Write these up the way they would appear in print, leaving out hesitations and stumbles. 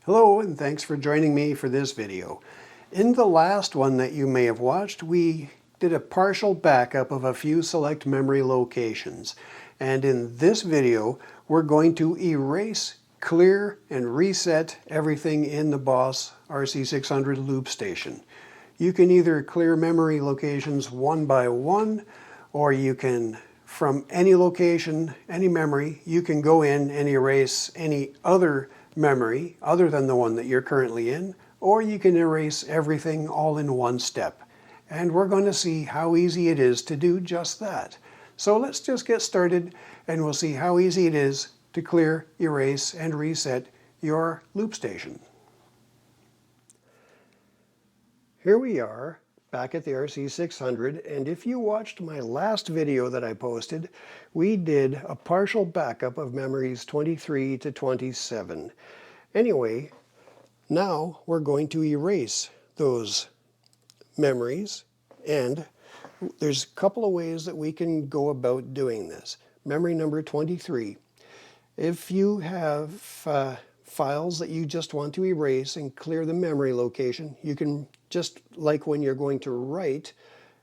Hello, and thanks for joining me for this video. In the last one that you may have watched, we did a partial backup of a few select memory locations. And in this video, we're going to erase, clear, and reset everything in the Boss RC600 LoopStation. You can either clear memory locations one by one, or you can, from any location, any memory, you can go in and erase any other memory other than the one that you're currently in, or you can erase everything all in one step. And we're going to see how easy it is to do just that. So let's just get started and we'll see how easy it is to clear, erase, and reset your LoopStation. Here we are back at the RC600, and if you watched my last video that I posted, we did a partial backup of memories 23 to 27. Anyway, now we're going to erase those memories, and there's a couple of ways that we can go about doing this. Memory number 23. If you have files that you just want to erase and clear the memory location, you can, just like when you're going to write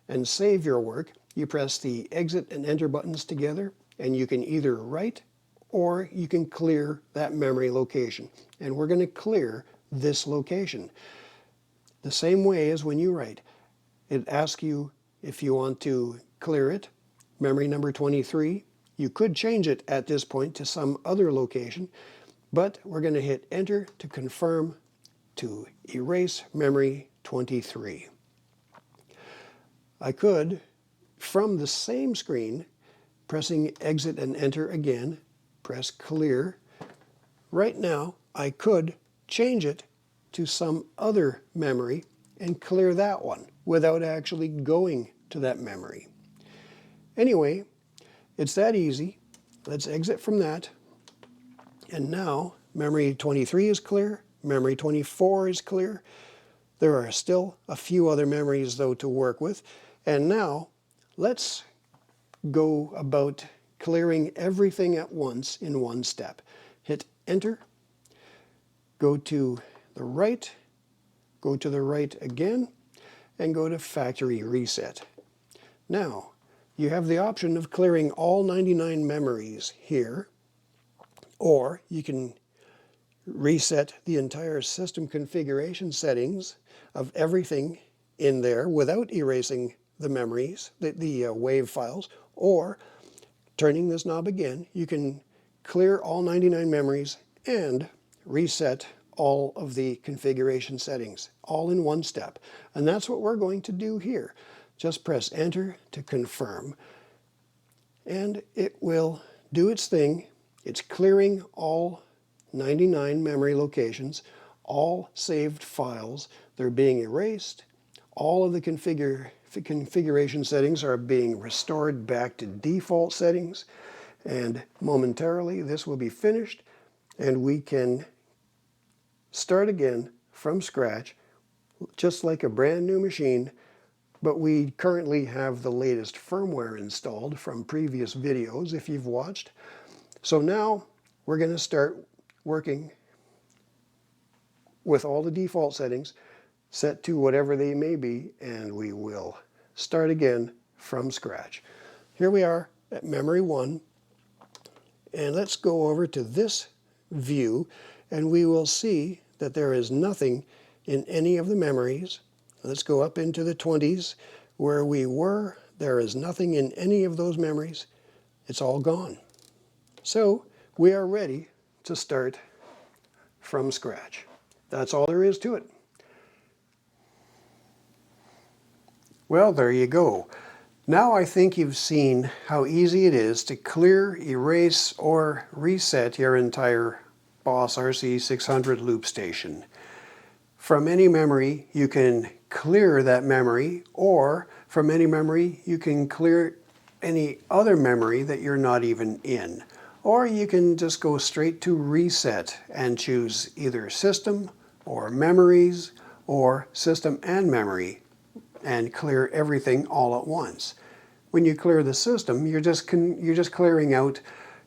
and save your work, you press the exit and enter buttons together, and you can either write or you can clear that memory location. And we're going to clear this location. The same way as when you write. It asks you if you want to clear it, memory number 23. You could change it at this point to some other location, but we're going to hit enter to confirm to erase memory 23. I could, from the same screen, pressing exit and enter again, press clear. Right now, I could change it to some other memory and clear that one without actually going to that memory. Anyway, it's that easy. Let's exit from that. And now memory 23 is clear, memory 24 is clear. There are still a few other memories though to work with. And now let's go about clearing everything at once in one step. Hit enter, go to the right again, and go to factory reset. Now you have the option of clearing all 99 memories here, or you can reset the entire system configuration settings of everything in there without erasing the memories, the WAV files, or turning this knob again, you can clear all 99 memories and reset all of the configuration settings, all in one step. And that's what we're going to do here. Just press enter to confirm, and it will do its thing. It's clearing all 99 memory locations, all saved files. They're being erased. All of the configuration settings are being restored back to default settings. And momentarily this will be finished, and we can start again from scratch, just like a brand new machine. But we currently have the latest firmware installed from previous videos if you've watched. So now we're going to start working with all the default settings set to whatever they may be, and we will start again from scratch. Here we are at memory 1, and let's go over to this view, and we will see that there is nothing in any of the memories. Let's go up into the 20s where we were. There is nothing in any of those memories. It's all gone. So we are ready to start from scratch. That's all there is to it. Well, there you go. Now I think you've seen how easy it is to clear, erase, or reset your entire Boss RC600 LoopStation. From any memory, you can clear that memory, or from any memory, you can clear any other memory that you're not even in. Or you can just go straight to reset and choose either system or memories or system and memory and clear everything all at once. When you clear the system, you're just clearing out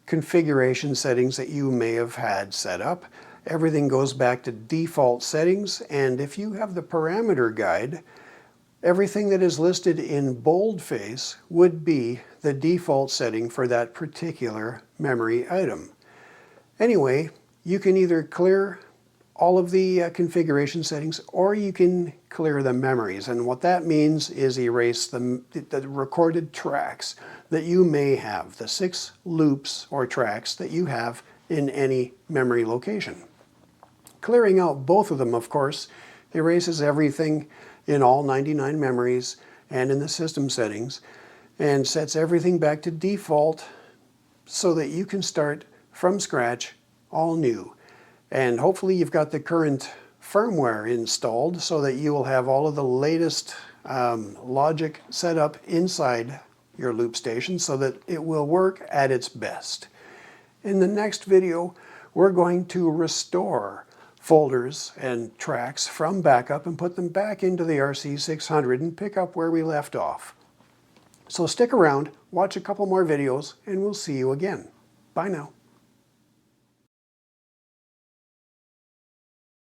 configuration settings that you may have had set up, everything goes back to default settings, and if you have the parameter guide, everything that is listed in boldface would be the default setting for that particular memory item. Anyway, you can either clear all of the configuration settings, or you can clear the memories. And what that means is erase the recorded tracks that you may have, the 6 loops or tracks that you have in any memory location. Clearing out both of them, of course, erases everything in all 99 memories and in the system settings, and sets everything back to default so that you can start from scratch, all new. And hopefully you've got the current firmware installed so that you will have all of the latest logic set up inside your LoopStation so that it will work at its best. In the next video, we're going to restore folders and tracks from backup and put them back into the RC600 and pick up where we left off. So stick around, watch a couple more videos, and we'll see you again. Bye now.